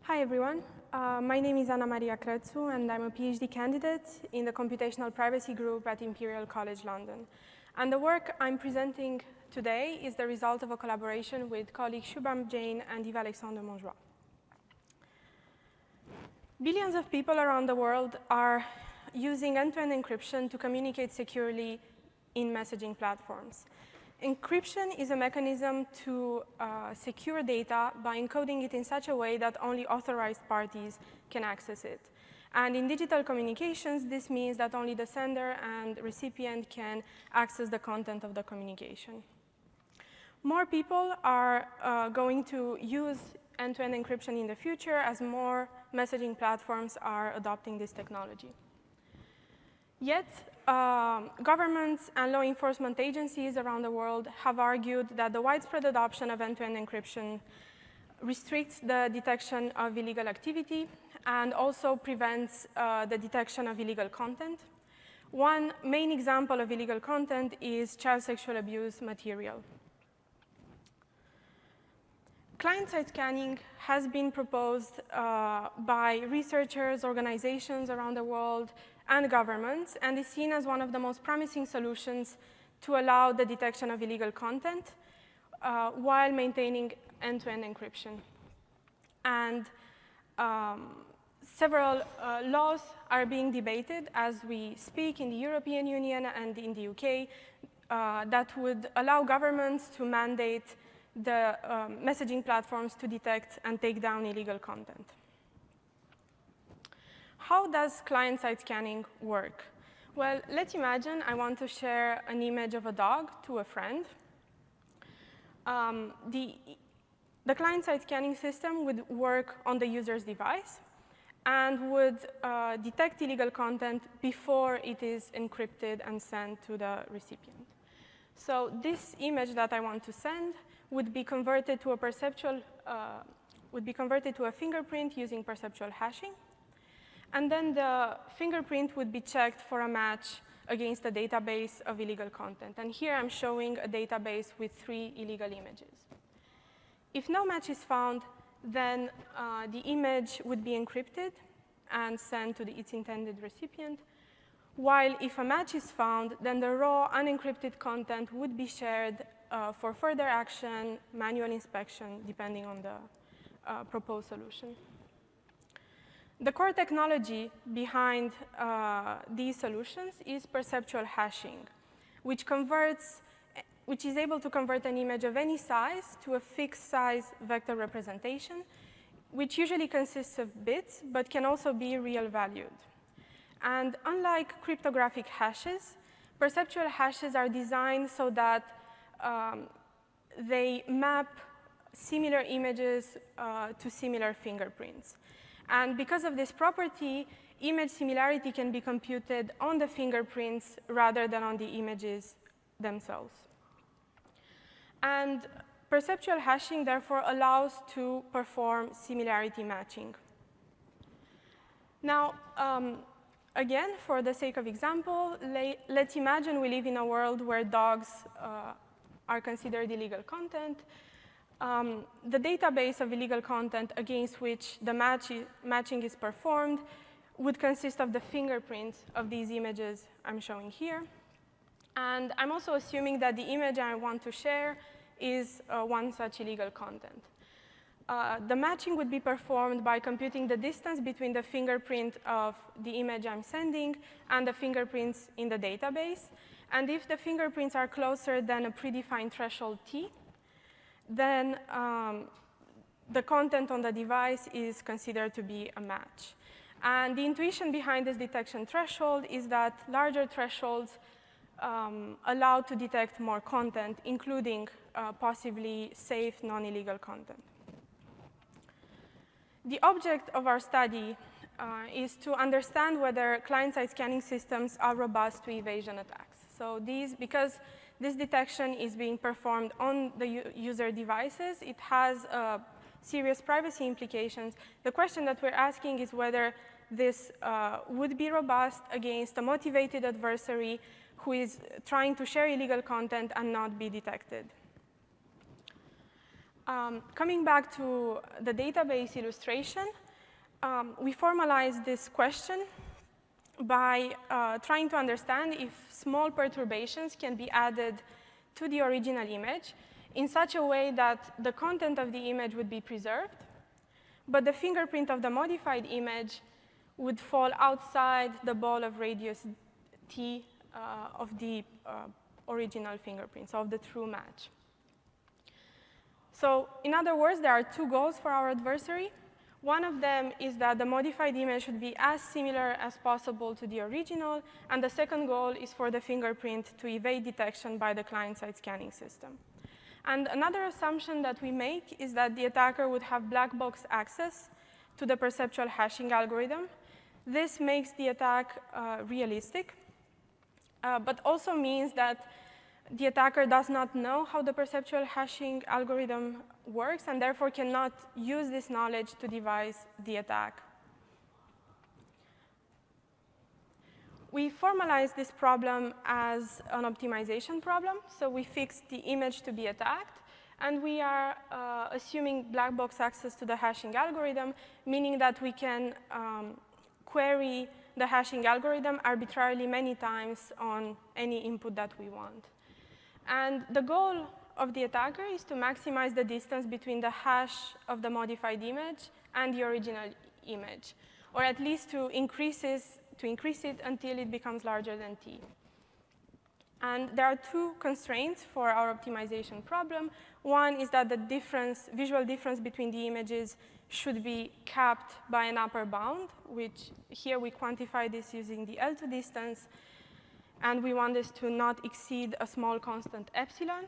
Hi, everyone. My name is Anna Maria Crețu, and I'm a PhD candidate in the Computational Privacy Group at Imperial College London. And the work I'm presenting today is the result of a collaboration with colleagues Shubham, Jain, and Yves-Alexandre Montjoye. Billions of people around the world are using end-to-end encryption to communicate securely in messaging platforms. Encryption is a mechanism to secure data by encoding it in such a way that only authorized parties can access it. And in digital communications, this means that only the sender and recipient can access the content of the communication. More people are going to use end-to-end encryption in the future as more messaging platforms are adopting this technology. Yet, governments and law enforcement agencies around the world have argued that the widespread adoption of end-to-end encryption restricts the detection of illegal activity and also prevents the detection of illegal content. One main example of illegal content is child sexual abuse material. Client-side scanning has been proposed by researchers, organizations around the world, and governments, and is seen as one of the most promising solutions to allow the detection of illegal content while maintaining end-to-end encryption. And several laws are being debated as we speak in the European Union and in the UK that would allow governments to mandate the messaging platforms to detect and take down illegal content. How does client-side scanning work? Well, let's imagine I want to share an image of a dog to a friend. The client-side scanning system would work on the user's device and would detect illegal content before it is encrypted and sent to the recipient. So this image that I want to send would be converted to a perceptual, fingerprint using perceptual hashing. And then the fingerprint would be checked for a match against a database of illegal content. And here I'm showing a database with 3 illegal images. If no match is found, then the image would be encrypted and sent to its intended recipient. While if a match is found, then the raw unencrypted content would be shared for further action, manual inspection, depending on the proposed solution. The core technology behind these solutions is perceptual hashing, which is able to convert an image of any size to a fixed size vector representation, which usually consists of bits, but can also be real valued. And unlike cryptographic hashes, perceptual hashes are designed so that they map similar images to similar fingerprints. And because of this property, image similarity can be computed on the fingerprints rather than on the images themselves. And perceptual hashing, therefore, allows to perform similarity matching. Now, again, for the sake of example, let's imagine we live in a world where dogs are considered illegal content. The database of illegal content against which the matching is performed would consist of the fingerprints of these images I'm showing here. And I'm also assuming that the image I want to share is one such illegal content. The matching would be performed by computing the distance between the fingerprint of the image I'm sending and the fingerprints in the database. And if the fingerprints are closer than a predefined threshold t, then the content on the device is considered to be a match. And the intuition behind this detection threshold is that larger thresholds allow to detect more content, including possibly safe, non-illegal content. The object of our study is to understand whether client-side scanning systems are robust to evasion attacks. So because this detection is being performed on the user devices, it has serious privacy implications. The question that we're asking is whether this would be robust against a motivated adversary who is trying to share illegal content and not be detected. Coming back to the database illustration, we formalize this question by trying to understand if small perturbations can be added to the original image in such a way that the content of the image would be preserved, but the fingerprint of the modified image would fall outside the ball of radius t of the original fingerprint, so of the true match. So in other words, there are two goals for our adversary. One of them is that the modified image should be as similar as possible to the original, and the second goal is for the fingerprint to evade detection by the client-side scanning system. And another assumption that we make is that the attacker would have black box access to the perceptual hashing algorithm. This makes the attack realistic, but also means that the attacker does not know how the perceptual hashing algorithm works and therefore cannot use this knowledge to devise the attack. We formalize this problem as an optimization problem. So we fix the image to be attacked, and we are assuming black box access to the hashing algorithm, meaning that we can query the hashing algorithm arbitrarily many times on any input that we want. And the goal of the attacker is to maximize the distance between the hash of the modified image and the original image, or at least to increase it until it becomes larger than t. And there are two constraints for our optimization problem. One is that the visual difference between the images should be capped by an upper bound, which here we quantify this using the L2 distance. And we want this to not exceed a small constant epsilon.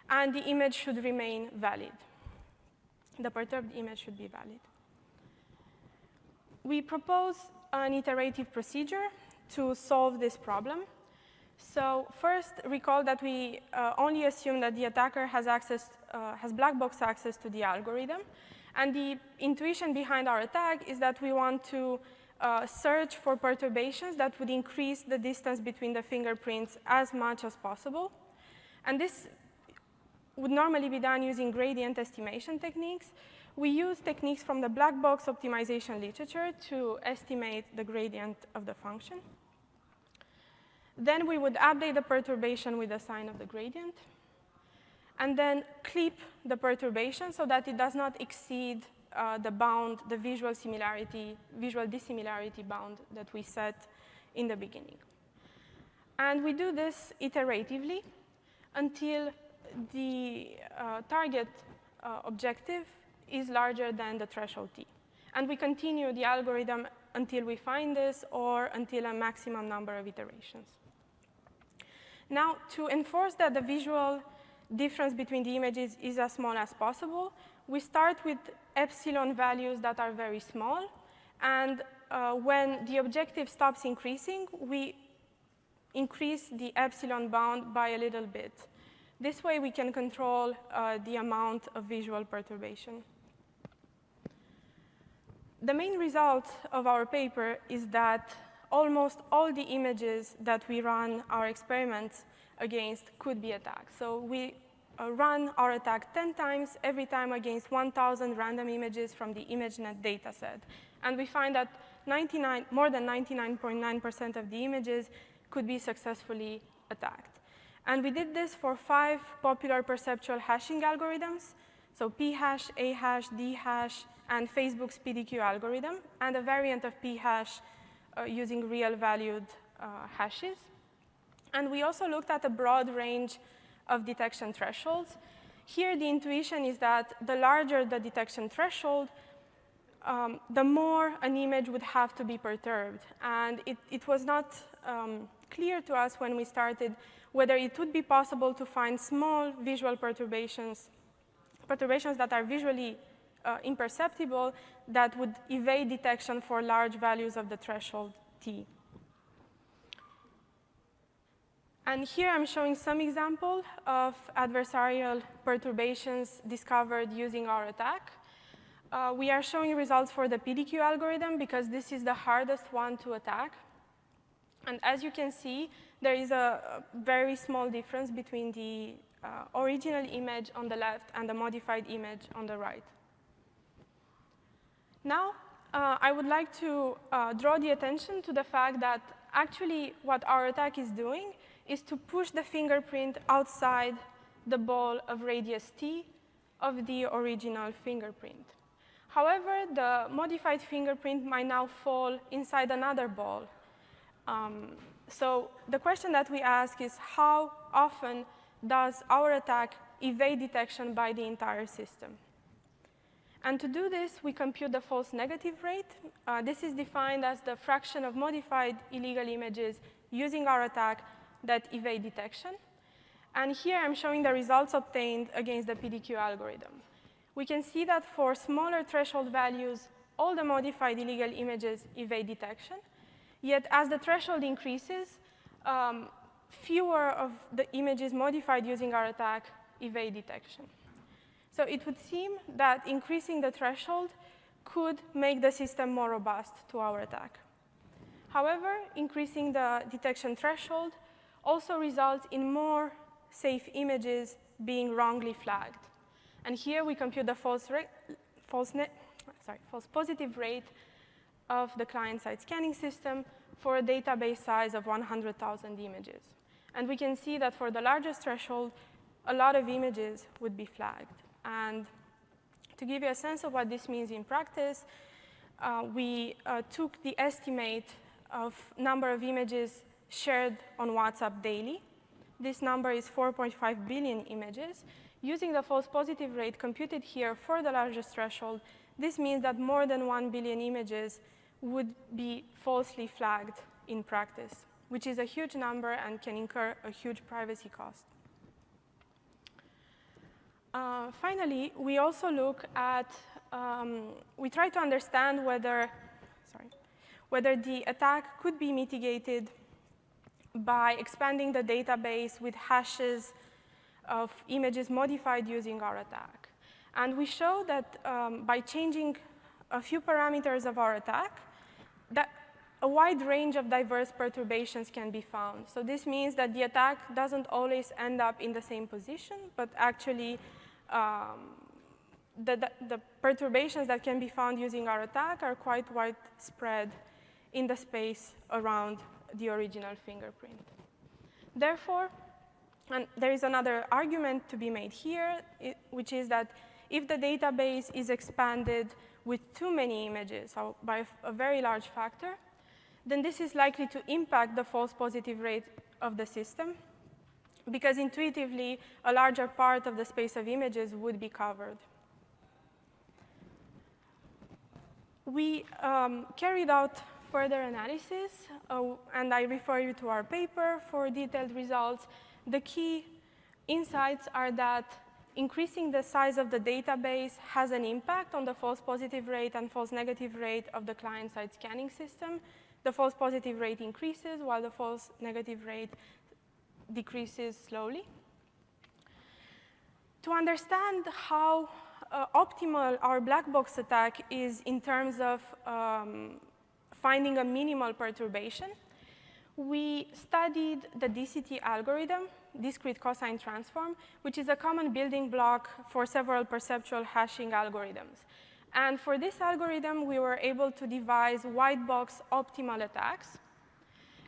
And the image should remain valid. The perturbed image should be valid. We propose an iterative procedure to solve this problem. So first, recall that we only assume that the attacker has black box access to the algorithm. And the intuition behind our attack is that we want to search for perturbations that would increase the distance between the fingerprints as much as possible. And this would normally be done using gradient estimation techniques. We use techniques from the black box optimization literature to estimate the gradient of the function. Then we would update the perturbation with the sign of the gradient, and then clip the perturbation so that it does not exceed the bound, the visual dissimilarity bound that we set in the beginning. And we do this iteratively until the target objective is larger than the threshold t. And we continue the algorithm until we find this or until a maximum number of iterations. Now, to enforce that the visual difference between the images is as small as possible, we start with epsilon values that are very small. And when the objective stops increasing, we increase the epsilon bound by a little bit. This way, we can control the amount of visual perturbation. The main result of our paper is that almost all the images that we run our experiments against could be attacked. So we run our attack 10 times, every time against 1,000 random images from the ImageNet dataset. And we find that more than 99.9% of the images could be successfully attacked. And we did this for 5 popular perceptual hashing algorithms, so p-hash, a-hash, d-hash, and Facebook's PDQ algorithm, and a variant of p-hash using real-valued hashes. And we also looked at a broad range of detection thresholds. Here, the intuition is that the larger the detection threshold, the more an image would have to be perturbed. And it was not clear to us when we started whether it would be possible to find small visual perturbations that are visually imperceptible that would evade detection for large values of the threshold t. And here I'm showing some example of adversarial perturbations discovered using our attack. We are showing results for the PDQ algorithm because this is the hardest one to attack. And as you can see, there is a very small difference between the original image on the left and the modified image on the right. Now, I would like to draw the attention to the fact that actually what our attack is doing is to push the fingerprint outside the ball of radius t of the original fingerprint. However, the modified fingerprint might now fall inside another ball. So the question that we ask is, how often does our attack evade detection by the entire system? And to do this, we compute the false negative rate. This is defined as the fraction of modified illegal images using our attack that evade detection. And here I'm showing the results obtained against the PDQ algorithm. We can see that for smaller threshold values, all the modified illegal images evade detection. Yet as the threshold increases, fewer of the images modified using our attack evade detection. So it would seem that increasing the threshold could make the system more robust to our attack. However, increasing the detection threshold also results in more safe images being wrongly flagged. And here we compute the false positive rate of the client-side scanning system for a database size of 100,000 images. And we can see that for the largest threshold, a lot of images would be flagged. And to give you a sense of what this means in practice, we took the estimate of number of images shared on WhatsApp daily. This number is 4.5 billion images. Using the false positive rate computed here for the largest threshold, this means that more than 1 billion images would be falsely flagged in practice, which is a huge number and can incur a huge privacy cost. Finally, we also look at, we try to understand whether the attack could be mitigated by expanding the database with hashes of images modified using our attack. And we show that by changing a few parameters of our attack, that a wide range of diverse perturbations can be found. So this means that the attack doesn't always end up in the same position, but actually the perturbations that can be found using our attack are quite widespread in the space around the original fingerprint. Therefore, and there is another argument to be made here, which is that if the database is expanded with too many images, so by a very large factor, then this is likely to impact the false positive rate of the system, because intuitively, a larger part of the space of images would be covered. We carried out further analysis, and I refer you to our paper for detailed results. The key insights are that increasing the size of the database has an impact on the false positive rate and false negative rate of the client-side scanning system. The false positive rate increases, while the false negative rate decreases slowly. To understand how optimal our black box attack is in terms of finding a minimal perturbation, we studied the DCT algorithm, discrete cosine transform, which is a common building block for several perceptual hashing algorithms. And for this algorithm, we were able to devise white box optimal attacks.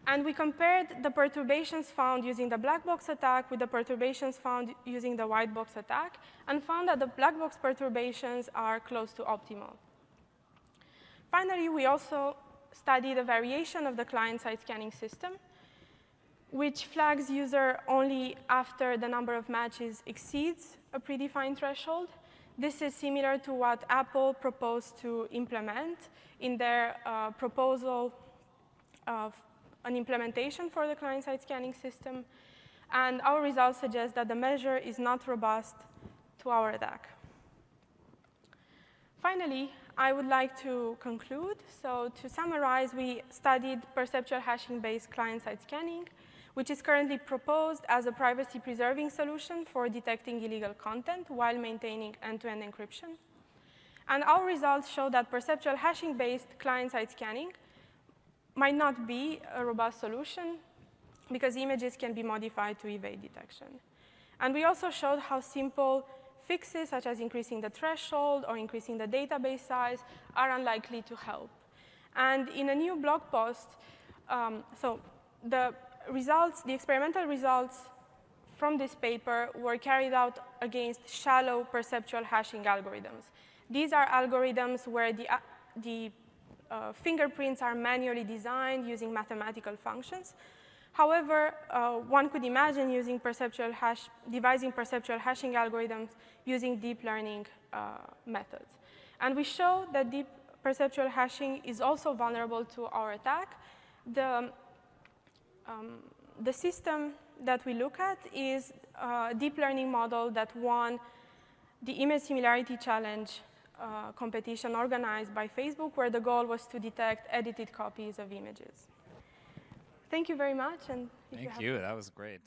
And we compared the perturbations found using the black box attack with the perturbations found using the white box attack, and found that the black box perturbations are close to optimal. Finally, we also studied a variation of the client-side scanning system, which flags user only after the number of matches exceeds a predefined threshold. This is similar to what Apple proposed to implement in their proposal of an implementation for the client-side scanning system. And our results suggest that the measure is not robust to our attack. Finally, I would like to conclude. So to summarize, we studied perceptual hashing-based client-side scanning, which is currently proposed as a privacy-preserving solution for detecting illegal content while maintaining end-to-end encryption. And our results show that perceptual hashing-based client-side scanning might not be a robust solution because images can be modified to evade detection. And we also showed how simple fixes, such as increasing the threshold or increasing the database size, are unlikely to help. And in a new blog post, so the experimental results from this paper were carried out against shallow perceptual hashing algorithms. These are algorithms where the fingerprints are manually designed using mathematical functions. However, one could imagine devising perceptual hashing algorithms using deep learning methods. And we show that deep perceptual hashing is also vulnerable to our attack. The system that we look at is a deep learning model that won the Image Similarity Challenge competition organized by Facebook, where the goal was to detect edited copies of images. Thank you very much. And Thank you. That was great.